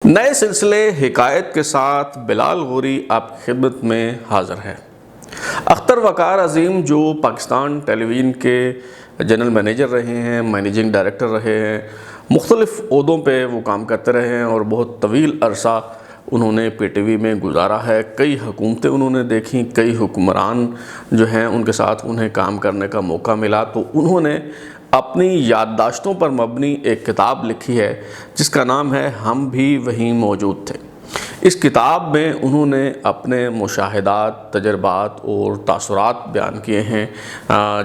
نئے سلسلے حکایت کے ساتھ بلال غوری آپ کی خدمت میں حاضر ہے۔ اختر وقار عظیم جو پاکستان ٹیلی ویژن کے جنرل مینیجر رہے ہیں، مینیجنگ ڈائریکٹر رہے ہیں، مختلف عہدوں پہ وہ کام کرتے رہے ہیں اور بہت طویل عرصہ انہوں نے پی ٹی وی میں گزارا ہے۔ کئی حکومتیں انہوں نے دیکھیں، کئی حکمران جو ہیں ان کے ساتھ انہیں کام کرنے کا موقع ملا، تو انہوں نے اپنی یادداشتوں پر مبنی ایک کتاب لکھی ہے جس کا نام ہے ہم بھی وہیں موجود تھے۔ اس کتاب میں انہوں نے اپنے مشاہدات، تجربات اور تاثرات بیان کیے ہیں،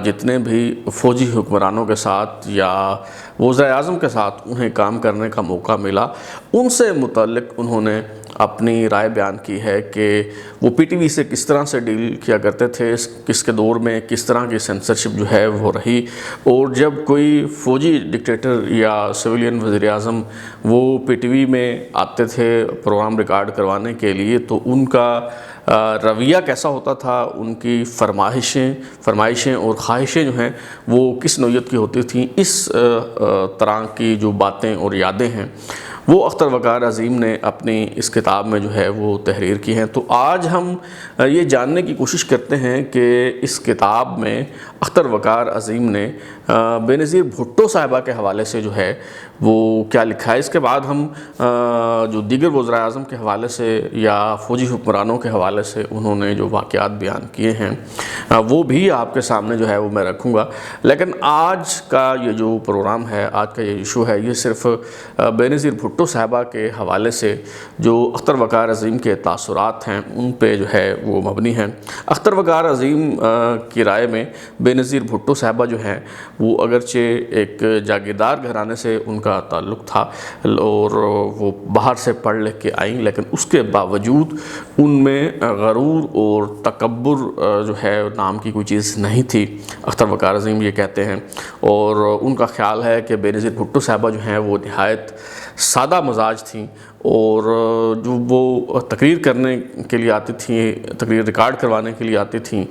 جتنے بھی فوجی حکمرانوں کے ساتھ یا وزراء اعظم کے ساتھ انہیں کام کرنے کا موقع ملا، ان سے متعلق انہوں نے اپنی رائے بیان کی ہے کہ وہ پی ٹی وی سے کس طرح سے ڈیل کیا کرتے تھے، کس کے دور میں کس طرح کی سینسرشپ جو ہے وہ رہی، اور جب کوئی فوجی ڈکٹیٹر یا سویلین وزیر اعظم وہ پی ٹی وی میں آتے تھے پروگرام ریکارڈ کروانے کے لیے تو ان کا رویہ کیسا ہوتا تھا، ان کی فرمائشیں اور خواہشیں جو ہیں وہ کس نوعیت کی ہوتی تھیں۔ اس طرح کی جو باتیں اور یادیں ہیں وہ اختر وقار عظیم نے اپنی اس کتاب میں جو ہے وہ تحریر کی ہیں۔ تو آج ہم یہ جاننے کی کوشش کرتے ہیں کہ اس کتاب میں اختر وقار عظیم نے بے نظیر بھٹو صاحبہ کے حوالے سے جو ہے وہ کیا لکھا ہے۔ اس کے بعد ہم جو دیگر وزراء اعظم کے حوالے سے یا فوجی حکمرانوں کے حوالے سے انہوں نے جو واقعات بیان کیے ہیں وہ بھی آپ کے سامنے جو ہے وہ میں رکھوں گا، لیکن آج کا یہ جو پروگرام ہے، آج کا یہ ایشو ہے، یہ صرف بے نظیر بھٹو صاحبہ کے حوالے سے جو اختر وقار عظیم کے تاثرات ہیں ان پہ جو ہے وہ مبنی ہیں۔ اختر وقار عظیم کی رائے میں بے نظیر بھٹو صاحبہ جو ہیں وہ اگرچہ ایک جاگیردار گھرانے سے ان کا تعلق تھا اور وہ باہر سے پڑھ لکھ کے آئیں، لیکن اس کے باوجود ان میں غرور اور تکبر جو ہے نام کی کوئی چیز نہیں تھی، اختر وقار عظیم یہ کہتے ہیں، اور ان کا خیال ہے کہ بے نظیر بھٹو صاحبہ جو ہیں وہ نہایت سادہ مزاج تھیں، اور جو وہ تقریر کرنے کے لیے آتی تھیں، تقریر ریکارڈ کروانے کے لیے آتی تھیں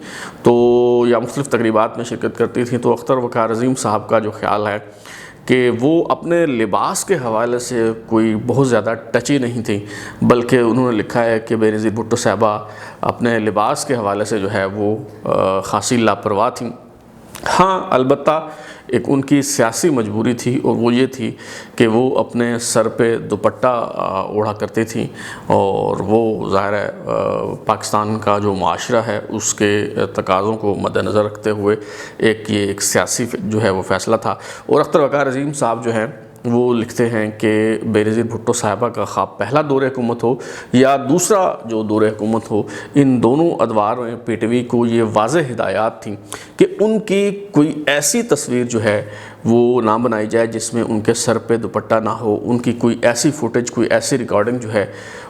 تو یا مختلف تقریبات میں شرکت کرتی تھیں، تو اختر وقار عظیم صاحب کا جو خیال ہے کہ وہ اپنے لباس کے حوالے سے کوئی بہت زیادہ ٹچی نہیں تھی، بلکہ انہوں نے لکھا ہے کہ بے نظیر بھٹو صاحبہ اپنے لباس کے حوالے سے جو ہے وہ خاصی لاپرواہ تھیں۔ ہاں، البتہ ایک ان کی سیاسی مجبوری تھی، اور وہ یہ تھی کہ وہ اپنے سر پہ دوپٹہ اوڑھا کرتی تھیں، اور وہ ظاہر ہے پاکستان کا جو معاشرہ ہے اس کے تقاضوں کو مد نظر رکھتے ہوئے ایک سیاسی جو ہے وہ فیصلہ تھا۔ اور اختر وقار عظیم صاحب جو ہیں وہ لکھتے ہیں کہ بے نظیر بھٹو صاحبہ کا خواب پہلا دور حکومت ہو یا دوسرا جو دور حکومت ہو، ان دونوں ادوار میں پی ٹی وی کو یہ واضح ہدایات تھیں کہ ان کی کوئی ایسی تصویر جو ہے وہ نہ بنائی جائے جس میں ان کے سر پہ دوپٹہ نہ ہو، ان کی کوئی ایسی فوٹیج، کوئی ایسی ریکارڈنگ جو ہے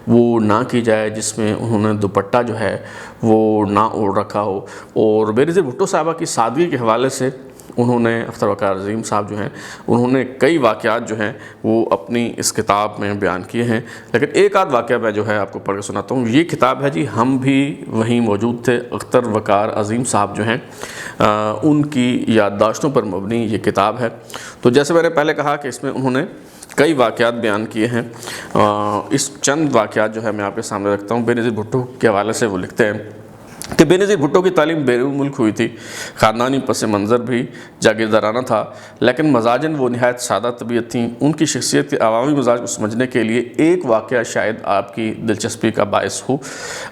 وہ نہ کی جائے جس میں انہوں نے دوپٹہ جو ہے وہ نہ اوڑھ رکھا ہو۔ اور بے نظیر بھٹو صاحبہ کی سادگی کے حوالے سے انہوں نے اختر وقار عظیم صاحب جو ہیں انہوں نے کئی واقعات جو ہیں وہ اپنی اس کتاب میں بیان کیے ہیں، لیکن ایک آدھ واقعہ میں جو ہے آپ کو پڑھ کے سناتا ہوں۔ یہ کتاب ہے جی ہم بھی وہیں موجود تھے، اختر وقار عظیم صاحب جو ہیں ان کی یادداشتوں پر مبنی یہ کتاب ہے۔ تو جیسے میں نے پہلے کہا کہ اس میں انہوں نے کئی واقعات بیان کیے ہیں، اس چند واقعات جو ہے میں آپ کے سامنے رکھتا ہوں۔ بے نظیر بھٹو کے حوالے سے وہ لکھتے ہیں کہ بے نظیر بھٹو کی تعلیم بیرون ملک ہوئی تھی، خاندانی پس منظر بھی جاگیردارانہ تھا، لیکن مزاجاً وہ نہایت سادہ طبیعت تھیں۔ ان کی شخصیت کے عوامی مزاج کو سمجھنے کے لیے ایک واقعہ شاید آپ کی دلچسپی کا باعث ہو۔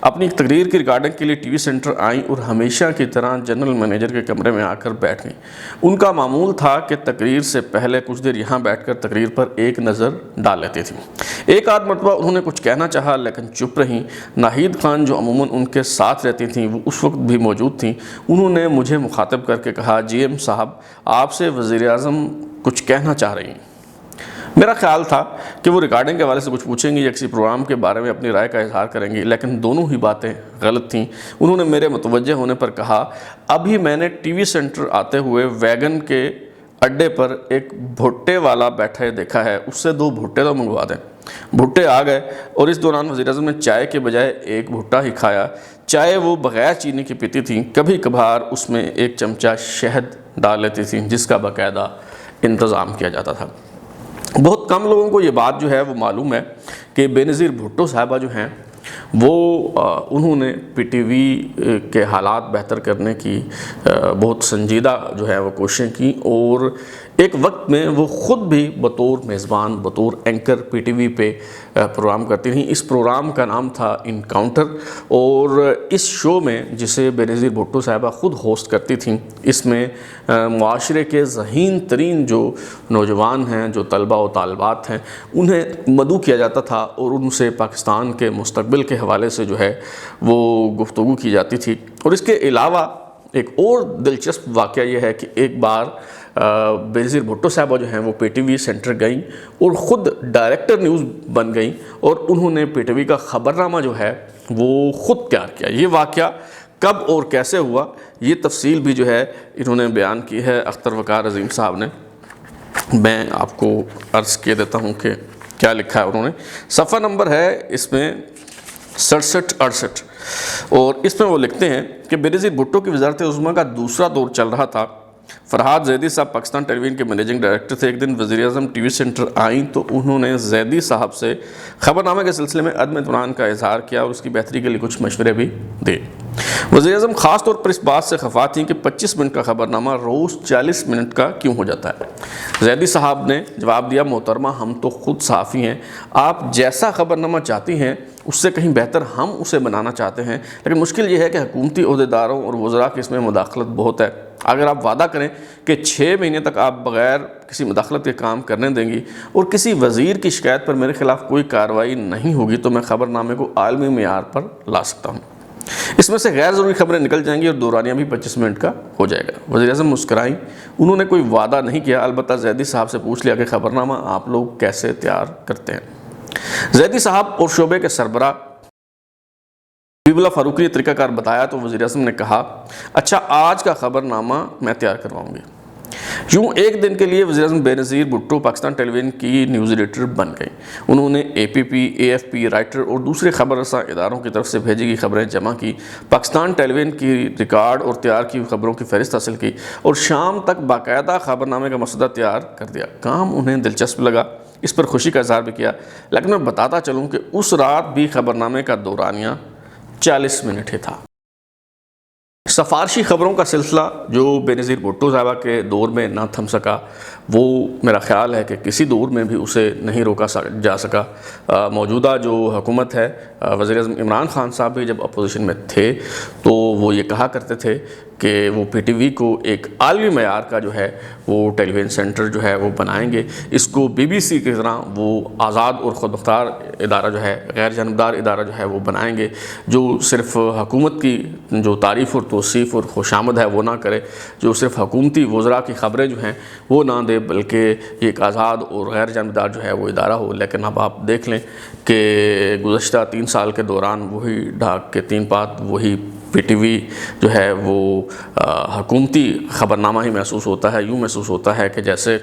اپنی ایک تقریر کی ریکارڈنگ کے لیے ٹی وی سینٹر آئیں اور ہمیشہ کی طرح جنرل مینیجر کے کمرے میں آ کر بیٹھ گئیں۔ ان کا معمول تھا کہ تقریر سے پہلے کچھ دیر یہاں بیٹھ کر تقریر پر ایک نظر ڈال لیتی تھیں۔ ایک آدھ مرتبہ انہوں نے کچھ کہنا چاہا لیکن چپ رہیں۔ ناہید خان جو عموماً ان کے ساتھ رہتی تھیں وہ اس وقت بھی موجود تھیں۔ انہوں نے مجھے مخاطب کر کے کہا، جی ایم صاحب، آپ سے وزیر اعظم کچھ کہنا چاہ رہی ہیں۔ میرا خیال تھا کہ وہ ریکارڈنگ کے حوالے سے کچھ پوچھیں گی یا کسی پروگرام کے بارے میں اپنی رائے کا اظہار کریں گی، لیکن دونوں ہی باتیں غلط تھیں۔ انہوں نے میرے متوجہ ہونے پر کہا، ابھی میں نے ٹی وی سینٹر آتے ہوئے ویگن کے اڈے پر ایک بھٹے والا بیٹھے دیکھا ہے، اس سے 2 بھٹے تو منگوا دیں۔ بھٹے آ گئے اور اس دوران وزیر اعظم نے چائے کے بجائے ایک بھٹا ہی کھایا۔ چائے وہ بغیر چینی کی پیتی تھیں، کبھی کبھار اس میں ایک چمچہ شہد ڈال لیتی تھیں جس کا باقاعدہ انتظام کیا جاتا تھا۔ بہت کم لوگوں کو یہ بات جو ہے وہ معلوم ہے کہ بینظیر بھٹو صاحبہ جو ہیں وہ انہوں نے پی ٹی وی کے حالات بہتر کرنے کی بہت سنجیدہ جو ہے وہ کوششیں کی، اور ایک وقت میں وہ خود بھی بطور میزبان، بطور اینکر پی ٹی وی پہ پروگرام کرتی تھیں۔ اس پروگرام کا نام تھا انکاؤنٹر، اور اس شو میں جسے بینظیر بھٹو صاحبہ خود ہوسٹ کرتی تھیں، اس میں معاشرے کے ذہین ترین جو نوجوان ہیں، جو طلبہ و طالبات ہیں، انہیں مدعو کیا جاتا تھا اور ان سے پاکستان کے مستقبل کے حوالے سے جو ہے وہ گفتگو کی جاتی تھی۔ اور اس کے علاوہ ایک اور دلچسپ واقعہ یہ ہے کہ ایک بار بینظیر بھٹو صاحبہ جو ہیں وہ پی ٹی وی سینٹر گئیں اور خود ڈائریکٹر نیوز بن گئیں، اور انہوں نے پی ٹی وی کا خبرنامہ جو ہے وہ خود تیار کیا۔ یہ واقعہ کب اور کیسے ہوا، یہ تفصیل بھی جو ہے انہوں نے بیان کی ہے اختر وقار عظیم صاحب نے۔ میں آپ کو عرض کیے دیتا ہوں کہ کیا لکھا ہے انہوں نے۔ صفحہ نمبر ہے اس میں 67-68، اور اس میں وہ لکھتے ہیں کہ بینظیر بھٹو کی وزارت عظمیٰ کا دوسرا دور چل رہا تھا۔ فرحات زیدی صاحب پاکستان ٹیلی ویژن کے منیجنگ ڈائریکٹر تھے۔ ایک دن وزیر اعظم ٹی وی سینٹر آئیں تو انہوں نے زیدی صاحب سے خبرنامے کے سلسلے میں عدم اطمینان کا اظہار کیا اور اس کی بہتری کے لیے کچھ مشورے بھی دیے۔ وزیر اعظم خاص طور پر اس بات سے خفا تھیں کہ 25 منٹ کا خبرنامہ روز 40 منٹ کا کیوں ہو جاتا ہے۔ زیدی صاحب نے جواب دیا، محترمہ ہم تو خود صحافی ہیں، آپ جیسا خبرنامہ چاہتی ہیں اس سے کہیں بہتر ہم اسے بنانا چاہتے ہیں، لیکن مشکل یہ ہے کہ حکومتی عہدیداروں اور وزراء کی اس میں مداخلت بہت ہے۔ اگر آپ وعدہ کریں کہ 6 مہینے تک آپ بغیر کسی مداخلت کے کام کرنے دیں گی اور کسی وزیر کی شکایت پر میرے خلاف کوئی کارروائی نہیں ہوگی تو میں خبرنامے کو عالمی معیار پر لا سکتا ہوں۔ اس میں سے غیر ضروری خبریں نکل جائیں گی اور دورانیہ بھی 25 منٹ کا ہو جائے گا۔ وزیر اعظم مسکرائیں، انہوں نے کوئی وعدہ نہیں کیا، البتہ زیدی صاحب سے پوچھ لیا کہ خبرنامہ آپ لوگ کیسے تیار کرتے ہیں۔ زیدی صاحب اور شعبے کے سربراہ حبیب اللہ فاروقی نے طریقہ کار بتایا تو وزیر اعظم نے کہا، اچھا آج کا خبرنامہ میں تیار کرواؤں گی۔ یوں ایک دن کے لیے وزیر اعظم بینظیر بھٹو پاکستان ٹیلی ویژن کی نیوز ایڈیٹر بن گئیں۔ انہوں نے اے پی پی، اے ایف پی، رائٹر اور دوسرے خبر رساں اداروں کی طرف سے بھیجی گئی خبریں جمع کی، پاکستان ٹیلی ویژن کی ریکارڈ اور تیار کی خبروں کی فہرست حاصل کی اور شام تک باقاعدہ خبرنامے کا مسودہ تیار کر دیا۔ کام انہیں دلچسپ لگا، اس پر خوشی کا اظہار بھی کیا، لیکن میں بتاتا چلوں کہ اس رات بھی خبرنامے کا دورانیہ 40 منٹ ہی تھا۔ سفارشی خبروں کا سلسلہ جو بینظیر بھٹو صاحبہ کے دور میں نہ تھم سکا، وہ میرا خیال ہے کہ کسی دور میں بھی اسے نہیں روکا جا سکا۔ موجودہ جو حکومت ہے، وزیر اعظم عمران خان صاحب بھی جب اپوزیشن میں تھے تو وہ یہ کہا کرتے تھے کہ وہ پی ٹی وی کو ایک عالمی معیار کا جو ہے وہ ٹیلی ویژن سینٹر جو ہے وہ بنائیں گے، اس کو بی بی سی کی طرح وہ آزاد اور خود مختار ادارہ جو ہے، غیر جانبدار ادارہ جو ہے وہ بنائیں گے، جو صرف حکومت کی جو تعریف اور توصیف اور خوشامد ہے وہ نہ کرے، جو صرف حکومتی وزراء کی خبریں جو ہیں وہ نہ دے، بلکہ یہ ایک آزاد اور غیر جانبدار جو ہے وہ ادارہ ہو۔ لیکن اب آپ دیکھ لیں کہ گزشتہ 3 سال کے دوران وہی ڈھاک کے 3 پات، وہی پی ٹی وی جو ہے وہ حکومتی خبرنامہ ہی محسوس ہوتا ہے۔ یوں محسوس ہوتا ہے کہ جیسے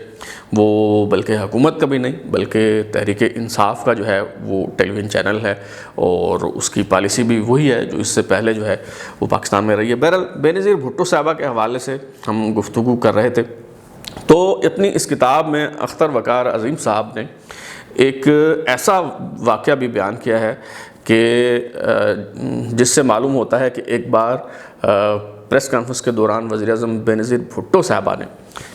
وہ بلکہ حکومت کا بھی نہیں بلکہ تحریک انصاف کا جو ہے وہ ٹیلی ویژن چینل ہے، اور اس کی پالیسی بھی وہی ہے جو اس سے پہلے جو ہے وہ پاکستان میں رہی ہے۔ بہرحال بینظیر بھٹو صاحبہ کے حوالے سے ہم گفتگو کر رہے تھے، تو اپنی اس کتاب میں اختر وقار عظیم صاحب نے ایک ایسا واقعہ بھی بیان کیا ہے کہ جس سے معلوم ہوتا ہے کہ ایک بار پریس کانفرنس کے دوران وزیر اعظم بینظیر بھٹو صاحبہ نے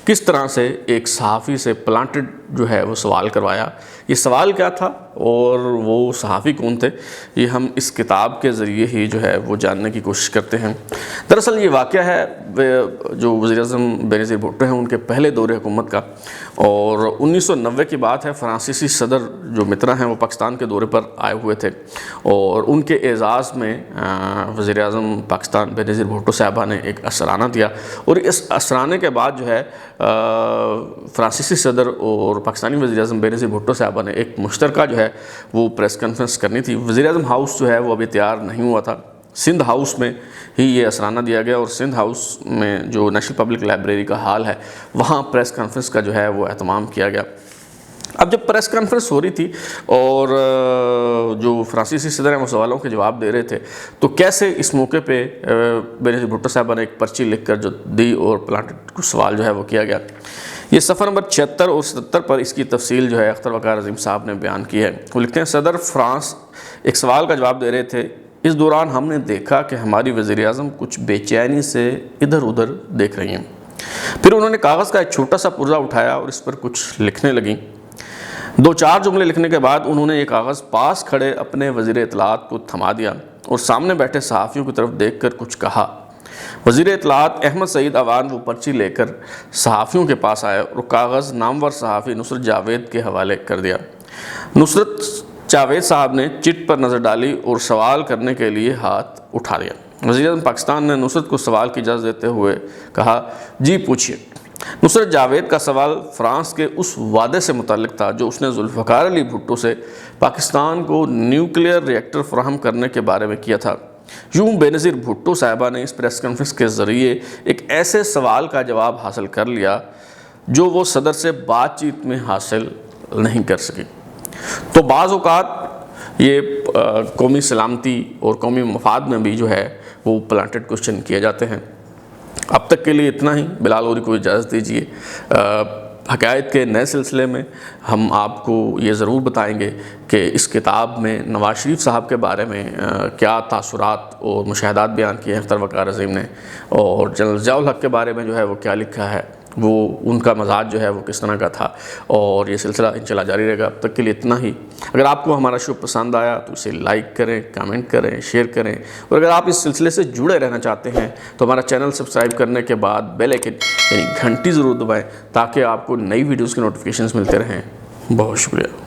کس طرح سے ایک صحافی سے پلانٹڈ جو ہے وہ سوال کروایا۔ یہ سوال کیا تھا اور وہ صحافی کون تھے، یہ ہم اس کتاب کے ذریعے ہی جو ہے وہ جاننے کی کوشش کرتے ہیں۔ دراصل یہ واقعہ ہے جو وزیر اعظم بینظیر بھٹو ہیں ان کے پہلے دور حکومت کا، اور 1990 کی بات ہے۔ فرانسیسی صدر جو مترا ہیں وہ پاکستان کے دورے پر آئے ہوئے تھے، اور ان کے اعزاز میں وزیر اعظم پاکستان بینظیر بھٹو صاحبہ نے ایک اثرانہ دیا، اور اس اثرانے کے بعد جو ہے فرانسیسی صدر اور پاکستانی وزیر اعظم بینظیر بھٹو صاحبہ نے ایک مشترکہ جو ہے وہ پریس کانفرنس کرنی تھی۔ وزیر اعظم ہاؤس جو ہے وہ ابھی تیار نہیں ہوا تھا، سندھ ہاؤس میں ہی یہ اثرانہ دیا گیا، اور سندھ ہاؤس میں جو نیشنل پبلک لائبریری کا ہال ہے وہاں پریس کانفرنس کا جو ہے وہ اہتمام کیا گیا۔ اب جب پریس کانفرنس ہو رہی تھی اور جو فرانسیسی صدر ہیں وہ سوالوں کے جواب دے رہے تھے، تو کیسے اس موقع پہ بینظیر بھٹو صاحبہ نے ایک پرچی لکھ کر جو دی اور پلانٹڈ کو سوال جو ہے وہ کیا گیا۔ یہ صفحہ نمبر 76 اور 77 پر اس کی تفصیل جو ہے اختر وقار عظیم صاحب نے بیان کی ہے۔ وہ لکھتے ہیں صدر فرانس ایک سوال کا جواب دے رہے تھے، اس دوران ہم نے دیکھا کہ ہماری وزیر اعظم کچھ بے چینی سے ادھر ادھر دیکھ رہی ہیں۔ پھر انہوں نے کاغذ کا ایک چھوٹا سا پرزہ اٹھایا اور اس پر کچھ لکھنے لگیں۔ 2-4 جملے لکھنے کے بعد انہوں نے یہ کاغذ پاس کھڑے اپنے وزیر اطلاعات کو تھما دیا اور سامنے بیٹھے صحافیوں کی طرف دیکھ کر کچھ کہا۔ وزیر اطلاعات احمد سعید اوان وہ پرچی لے کر صحافیوں کے پاس آئے اور کاغذ نامور صحافی نصرت جاوید کے حوالے کر دیا۔ نصرت جاوید صاحب نے چٹ پر نظر ڈالی اور سوال کرنے کے لیے ہاتھ اٹھا لیا۔ وزیر اعظم پاکستان نے نصرت کو سوال کی اجازت دیتے ہوئے کہا، جی پوچھئے۔ نصرت جاوید کا سوال فرانس کے اس وعدے سے متعلق تھا جو اس نے ذوالفقار علی بھٹو سے پاکستان کو نیوکلیئر ری ایکٹر فراہم کرنے کے بارے میں کیا تھا۔ یوں بے نظیر بھٹو صاحبہ نے اس پریس کانفرنس کے ذریعے ایک ایسے سوال کا جواب حاصل کر لیا جو وہ صدر سے بات چیت میں حاصل نہیں کر سکی۔ تو بعض اوقات یہ قومی سلامتی اور قومی مفاد میں بھی جو ہے وہ پلانٹڈ کوشچن کیے جاتے ہیں۔ اب تک کے لیے اتنا ہی۔ بلال غوری کو اجازت دیجیے۔ حقائق کے نئے سلسلے میں ہم آپ کو یہ ضرور بتائیں گے کہ اس کتاب میں نواز شریف صاحب کے بارے میں کیا تاثرات اور مشاہدات بیان کیے ہیں اختر وقار عظیم نے، اور جنرل ضیاء الحق کے بارے میں جو ہے وہ کیا لکھا ہے، وہ ان کا مزاج جو ہے وہ کس طرح کا تھا، اور یہ سلسلہ انشاءاللہ جاری رہے گا۔ اب تک کے لیے اتنا ہی۔ اگر آپ کو ہمارا شو پسند آیا تو اسے لائک کریں، کامنٹ کریں، شیئر کریں، اور اگر آپ اس سلسلے سے جڑے رہنا چاہتے ہیں تو ہمارا چینل سبسکرائب کرنے کے بعد بیل آئیکن یعنی گھنٹی ضرور دبائیں تاکہ آپ کو نئی ویڈیوز کے نوٹیفیکیشنز ملتے رہیں۔ بہت شکریہ۔